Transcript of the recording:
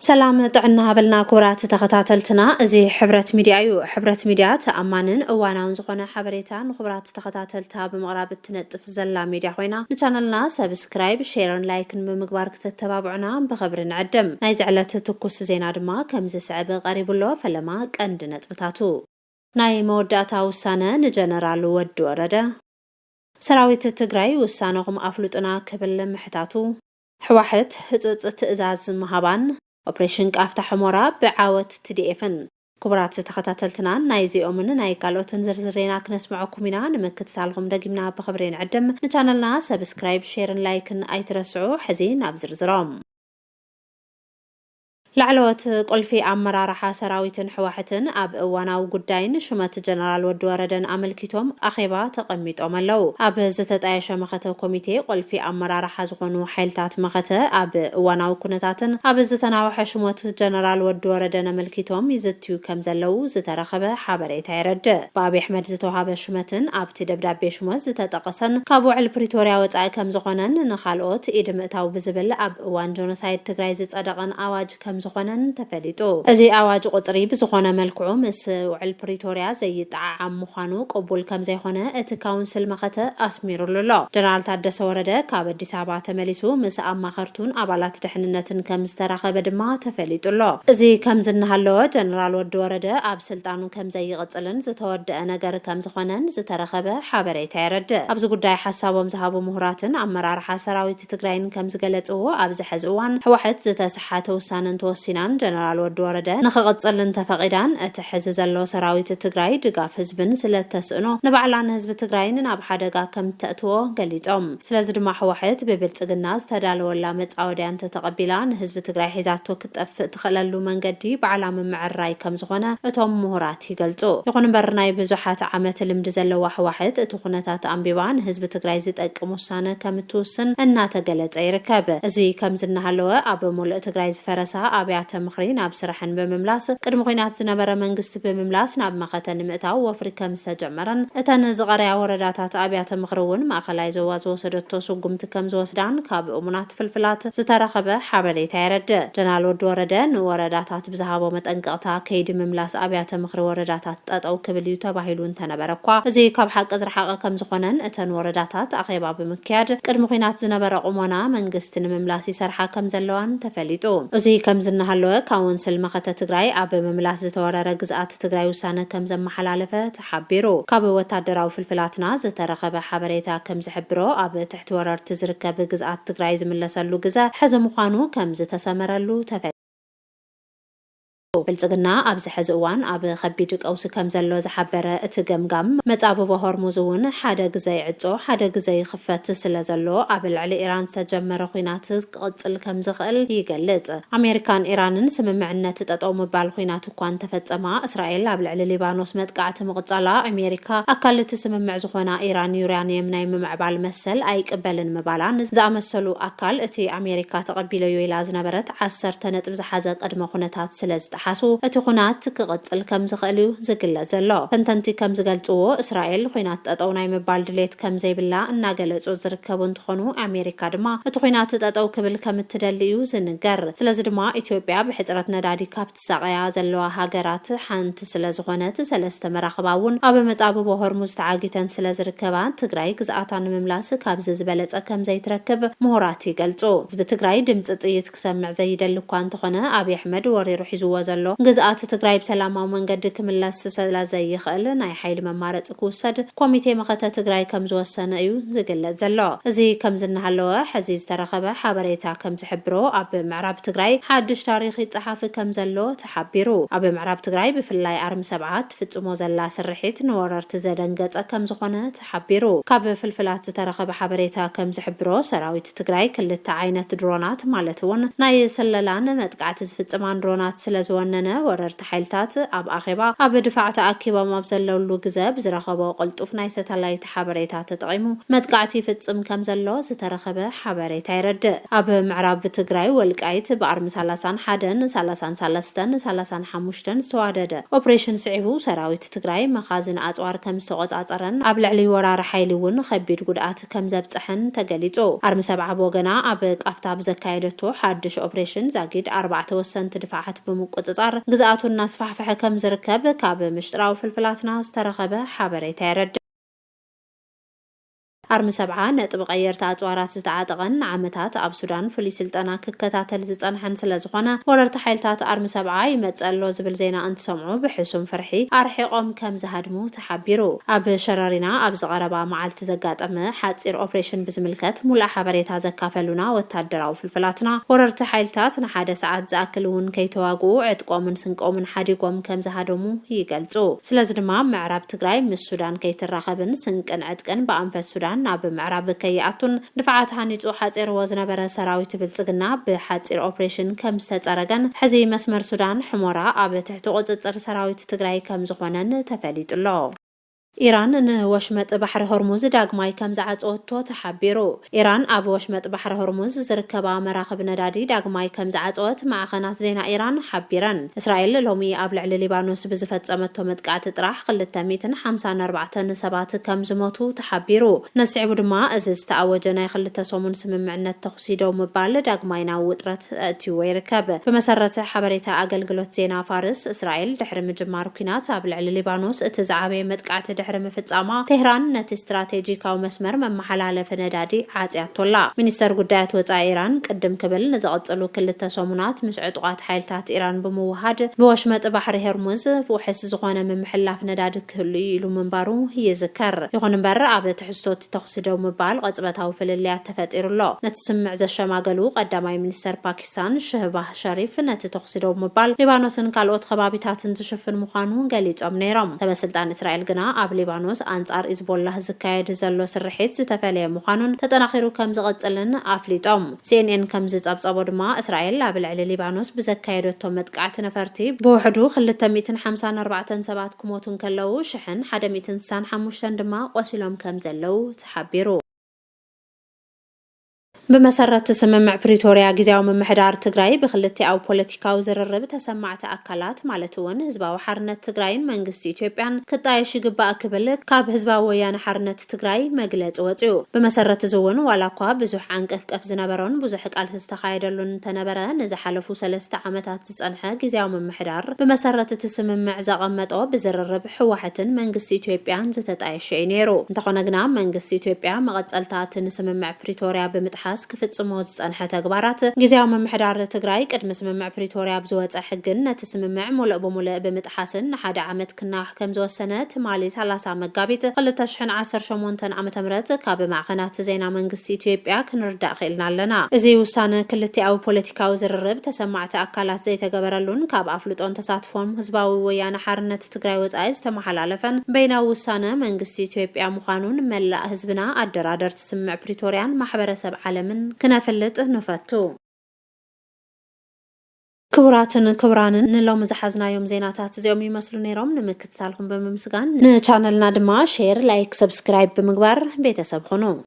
سلام طعنا هبلنا كورات تختاتلتنا ازي حبرت ميديا حبرت ميديا تأمانن اوانا زخونه حبريتان خبرات تختاتلتها بمقراب تنطف زلا ميديا خوينا نشانلنا سبسكرايب شير لايك بمقبار تتابعونا بخبر نعدم ناي زعلت تكوس زينا دما كم زسعب قريبلو فلما قند نطبتاتو ناي موداتا وسانه نجنرال ود ورده سراويت التግራይ وسانهم افلطنا كبل محتاتو حواحت هصص تئزاز مهابان اوبريشن قافتا حمورا بعاوت تديفن كبرات تختاتلتنا نايزيومن ناي قالوتن زرزرينا كنسمعكم منا نمكتسالكم دقمنا بخبرين عدم نشانلنا سبسكرايب شير لايكن ايترسعو حزين ابزرزرام لعلوت قلفي امراراحا سراويتن حواحتن اب اواناو غداين شمت جنرال ود وردن املكيتوم اخيبا تقميطوم لو اب زتطايشه مخته كوميتي قلفي امراراحا زغونو حيلتات مخته اب اواناو كنتاتن اب زتناو حشمت جنرال ود وردن املكيتوم يزتيو كم زلو زترخبه حبريتا يرد بابي احمد زتوهابه شمتن اب تدبدابي شمت زتطقسن كابو عل بريتوريا وصاي كم زغونن نخالوت ادمتاو بزبل اب اوان جونوسايد تግራይ زصدقن اواج كم زخونن تفليطو ازي اواج قطري بزخونه ملكعو مس وعل بريتوريا زي طعام مخانو قبول كم زيخونه ات كونسل مخته اسميرولو جنرال تادس ورده كاب اديس ابا تمليسو مس اماخرتون ابالات دحننتن كم استراخبه دما تفليطلو ازي كم زنهالو جنرال ود ورده اب سلطانو كم زي يقصلن زتوده ነገር كم زخونن زترخبه حبريتا يرد ابز غداي حسابهم زهابو مهراتن امرار حسراويت تግራይን كم زغلصو ابز حزوان حوحت زتسحاته وسانن سينان جنرال ود ورده نخقصلن تفقيدان اتحز زلو سراويت تግራይ ድጋፍ ህዝብን ስለተስእኖ ንባዕላን ህዝብ ትግራይን ናብ ሓደጋ ከም ተእትዎ ገሊጾም ስለዚ ድማ ሕዋሕት በብልጽግና ዝተዳለወላ መጻወድያን ተተቀቢላን ህዝብ ትግራይ ሒዛቶ ክጠፍ ትخلሉ መንገዲ ባዕላ መምዕራይ ከም ዝኾነ እቶም ምሁራት ይገልጹ ይኹን እምበር ናይ ብዙሓት ዓመት ልምዲ ዘለዋ ሕዋሕት እቲ ኩነታት ኣንቢባን ህዝብ ትግራይ ዝጠቅም ውሳነ ከም ትውስን እናተገለጸ ይርከብ እዚ ከም ዝናሃለወ ኣብ ሙሉእ ትግራይ ዝፈረሳ አብያተ ምኽሪን ኣብ ስራሕን በመምላስ ቅድም ኮይናት ዝነበረ መንግስት በመምላስ ናብ ማኸተን ምእታው ወፍሪከም ዝተጀመረን እተን ዝቀረያ ወረዳታት አብያተ ምኽሪውን ማእኸላይ ዞባ ዝወሰደቶ ስጉምቲ ከም ዝወስዳን ካብ እሙናት ፍልፍላት ዝተረኸበ ሓበሬታ ይረድ ጀነራል ወድ ወረደ ንወረዳታት ብዝሃቦ መጠንቀቕታ ከይዲ ምምላስ አብያተ ምኽሪ ወረዳታት ጠጠው ክብል እዩ ተባሂሉን ተነበረኳ እዚ ካብ ሓቂ ዝረሓቐ ከም ዝኾነን እተን ወረዳታት ኣኼባ ብምክያድ ቅድም ኮይናት ዝነበረ ቁሞና መንግስት ንምምላስ ይሰርሓ ከም ዘለዋን ተፈሊጡ እዚ ከም ዝናሃለወ ካውንስል መኸተ ትግራይ ኣብ መምላስ ዝተወረረ ግዝኣት ትግራይ ውሳነ ከም ዘመሓላለፈ ተሓቢሩ ካብ ወታደራዊ ፍልፍላትና ዝተረኸበ ሓበሬታ ከም ዝሕብሮ ኣብ ትሕቲ ወረርቲ ዝርከብ ግዝኣት ትግራይ ዝምለሰሉ ግዜ ሕዚ ምዃኑ ከም ዝተሰመረሉ ተፈሊጡ بلصقنا ابز حزوان اب خبيد قوس كم زلو زحبره اتغمغم مصابو هرمزون حدا غزي عصو حدا غزي خفت سلازلو اب العلي ايران تجمر خوينات قصل كم زخل يغلص امريكان ايرانن سممعنت تطو مبال خوينات كون تفصما اسرائيل اب العلي ليبانوس متقعت مقصلا امريكا اكلت سممع زخونا ايران يورانيوم ناي ممعبال مسل ايقبلن مبالان زامسلو اكل اتي امريكا تقبيلو يلا زنبرت 10 نطب زحازه قدمه خنتات سلز حاسو اتخونات كقصل كم زخلو زغلا زلو تنتنتي كم زغلصو اسرائيل خوينات تطو ناي مبال دليت كم زيبلا انا غلصو زركبو انتخونو امريكا دما اتخونات تطو كبل كم تدليو زنغر سلاز دما اثيوبيا بحصرت ندادي كابت ساقيا زلوا هاجرات حنت سلازغونت سلسته مراخباون اب مصابو هرمز تعاغيتن سلازركبان تግራይ ግዛአታን መምላስ ካብዝ ዝበለጸ ከም ዘይትረክብ ምሁራት ይገልጹ ህዝብ ትግራይ ድምጽ ጥይት ክሰምዕ ዘይደልኳ እንተኾነ አብይ አሕመድ ወሪሩ ሒዝዎ ዘሎ ግዛአት ትግራይ በሰላማዊ መንገድ ክምላስ ስለዘይ ይኽእል ናይ ሓይል መማረጽ ክውሰድ ኮሚቴ መኸተ ትግራይ ከም ዝወሰነ እዩ ዝግለጽ ዘሎ እዚ ከም ዝናሃለወ ሕዚ ዝተረኸበ ሓበሬታ ከም ዝሕብሮ ኣብ ምዕራብ ትግራይ ሓድሽ ታሪኽ ይጽሓፍ ከም ዘሎ ተሓቢሩ ኣብ ምዕራብ ትግራይ ብፍላይ ኣርሚ ሰብዓት ፍጽሞ ዘላ ስርሒት ንወረርቲ ዘደንገጸ ከም ዝኾነ ተሓቢሩ ካብ ፍልፍላት ዝተረኸበ ሓበሬታ ከም ዝሕብሮ ሰራዊት ትግራይ ክልተ ዓይነት ድሮናት ማለት እውን ናይ ስለላን መጥቃዕቲ ዝፍጽማን ድሮናት ስለዝወ ዝወነነ ወረርቲ ሓይልታት ኣብ ኣኼባ ኣብ ድፋዕ ተኣኪቦም ኣብ ዘለውሉ ግዜ ብዝረኸቦ ቅልጡፍ ናይ ሳተላይት ሓበሬታ ተጠቒሙ መጥቃዕቲ ይፍጽም ከም ዘሎ ዝተረኸበ ሓበሬታ ይረድእ። ኣብ ምዕራብ ትግራይ ወልቃይት ብኣርሚ 31 33 35 ዝተዋደደ ኦፕሬሽን ስዒቡ ሰራዊት ትግራይ መኻዝን ኣጽዋር ከም ዝተቆጻጸረን ኣብ ልዕሊ ወራሪ ሓይሊ እውን ከቢድ ጉድኣት ከም ዘብጽሕን ተገሊጹ። ኣርሚ 70 ወገና ኣብ ቃፍታ ብዘካየደቶ ሓድሽ ኦፕሬሽን ዛጊድ 4 ወሰንቲ ድፋዓት ብምቁጽጻር ግዝኣቱ እናስፋሕፈሐ ከም ዝርከብ ካብ ምሽጥራዊ ፍልፍላትና ዝተረኸበ ሓበሬታ ይረድእ። ኣርሚ 70 ነጥብ ቀየርቲ ኣጽዋራት ዝተዓጠቐን ዓመታት ኣብ ሱዳን ፍሉይ ስልጠና ክከታተል ዝጸንሐን ስለ ዝኾነ ወረርቲ ሓይልታት ኣርሚ 70 ይመጸሎ ዝብል ዜና እንትሰምዑ ብሕሱም ፍርሒ ኣርሒቆም ከም ዝሃድሙ ተሓቢሩ። ኣብ ሸረሪና ኣብ ዝቐረባ መዓልቲ ዘጋጠመ ሓጺር ኦፕሬሽን ብዝምልከት ሙሉእ ሓበሬታ ዘካፈሉና ወታደራዊ ፍልፍላትና ወረርቲ ሓይልታት ንሓደ ሰዓት ዝኣክል እውን ከይተዋግኡ ዕጥቆምን ስንቆምን ሓዲጎም ከም ዝሃደሙ ይገልጹ። ስለዚ ድማ ምዕራብ ትግራይ ምስ ሱዳን ከይትራኸብን ስንቅን ዕጥቅን ብኣንፈት ሱዳን ናብ ምዕራብ ከይኣቱን ድፍዓት ሃኒጹ ሓጺርዎ ዝነበረ ሰራዊት ብልጽግና ብሓጺር ኦፕሬሽን ከም ዝተጸረገን ሕዚ መስመር ሱዳን ሕሞራ ኣብ ትሕቲ ቁጽጽር ሰራዊት ትግራይ ከም ዝኾነን ተፈሊጡሎ። ኢራን ንወሽመጥ ባሕሪ ሆርሙዝ ዳግማይ ከም ዝዓጽወቶ ተሓቢሩ። ኢራን ኣብ ወሽመጥ ባሕሪ ሆርሙዝ ዝርከባ መራኽብ ነዳዲ ዳግማይ ከም ዝዓጽወት ማዕኸናት ዜና ኢራን ሓቢረን። እስራኤል ሎሚ ኣብ ልዕሊ ሊባኖስ ብዝፈጸመቶ መጥቃዕቲ ጥራሕ 254 ሰባት ከም ዝሞቱ ተሓቢሩ። ነስዒቡ ድማ እዚ ዝተኣወጀ ናይ ክልተ ሰሙን ስምምዕነት ተኽሲ ደው ምባል ዳግማይ ናብ ውጥረት ኣእትይዎ ይርከብ። ብመሰረት ሓበሬታ ኣገልግሎት ዜና ፋርስ እስራኤል ድሕሪ ምጅማር ኩናት ኣብ ልዕሊ ሊባኖስ እቲ ዝዓበየ መጥቃዕቲ ድሕሪ ምፍጻማ ቴህራን ነቲ ስትራቴጂካዊ መስመር መመሓላለፊ ነዳዲ ዓጽያቶላ። ሚኒስተር ጉዳያት ወጻኢ ኢራን ቅድም ክብል ንዝቐጽሉ ክልተ ሰሙናት ምስ ዕጡቓት ሓይልታት ኢራን ብምውሃድ ብወሽመጥ ባሕሪ ሆርሙዝ ውሕስ ዝኾነ ምምሕላፍ ነዳዲ ክህሉ ኢሉ ምንባሩ ይዝከር። ይኹን እምበር ኣብ ትሕዝቶት ተኽሲ ደው ምባል ቅጽበታዊ ፍልልያት ተፈጢሩሎ። ነቲ ስምዕ ዘሸማገሉ ቀዳማይ ሚኒስተር ፓኪስታን ሸህባህ ሸሪፍ ነቲ ተኽሲ ደው ምባል ሊባኖስን ካልኦት ከባቢታትን ዝሽፍን ምዃኑ ገሊጾም ነይሮም። ተበስልጣን እስራኤል ግና ኣብ ሊባኖስ አንጻር ሂዝቦላህ ዝካየድ ዘሎ ስርሒት ዝተፈለየ ምዃኑን ተጠናኺሩ ከም ዝቐጽልን ኣፍሊጦም። ሲኤንኤን ከም ዝጸብጸቦ ድማ እስራኤል ኣብ ልዕሊ ሊባኖስ ብዘካየደቶ መጥቃዕቲ ነፈርቲ ብውሕዱ 254 ሰባት ክሞቱን ከለዉ 165 ድማ ቆሲሎም ከም ዘለው ተሓቢሩ። بمسرت سممع بريتوريا جزاو ممحدار تجراي بخلتي بوليتيكاو زررب تسمعت أكلات مالتون هزبا وحرنة تجراين منجس إثيوبيان كتايش جبا أكبل كاب هزبا ويان حرنة تجراي مجلت وتيو بمسرت زون ولا قاب بزح عنك أف زنبرون بزحك على تستخايدلون تنبرة نزحلفو سلست عمتات تسأنها جزاو ممحدار بمسرت تسممع زغمت بزررب حوحة منجس إثيوبيان زتتايش ينيرو انتقنا جنام منجس إثيوبيان مغتسلتات نسممع بريتوريا بمتحاس كفتسمو زصنحه تغبارات غزياو ممحدار تግራይ ቅድሚ ስምምዕ ፕሪቶሪያ ብዝወፀ ሕግን ነቲ ስምምዕ ሙሉእ ብሙሉእ ብምጥሓስን ሓደ ዓመት ክናሕ ከም ዝወሰነ ትማሊ 30 መጋቢት 2018 ዓመተ ምህረት ካብ ማዕኸናት ዜና መንግስቲ ኢትዮጵያ ክንርዳእ ኽእልና ኣለና። እዚ ውሳነ ክልቲኣዊ ፖለቲካዊ ዝርርብ ተሰማዕቲ ኣካላት ዘይተገበረሉን ካብ ኣፍልጦን ተሳትፎም ህዝባዊ ወያነ ሓርነት ትግራይ ወጻኢ ዝተመሓላለፈን በይናዊ ውሳነ መንግስቲ ኢትዮጵያ ምዃኑን መላእ ህዝብና ኣደራደርቲ ስምምዕ ፕሪቶሪያን ማሕበረሰብ ዓለም كنافلت نفتو كبراتن نلوم زحزنا يوم زيناتات زيوم يمسلو نيروم نمكتالكم بممسغان نشانلنا دما شير لايك سبسكرايب بمقبار بيتساب خنو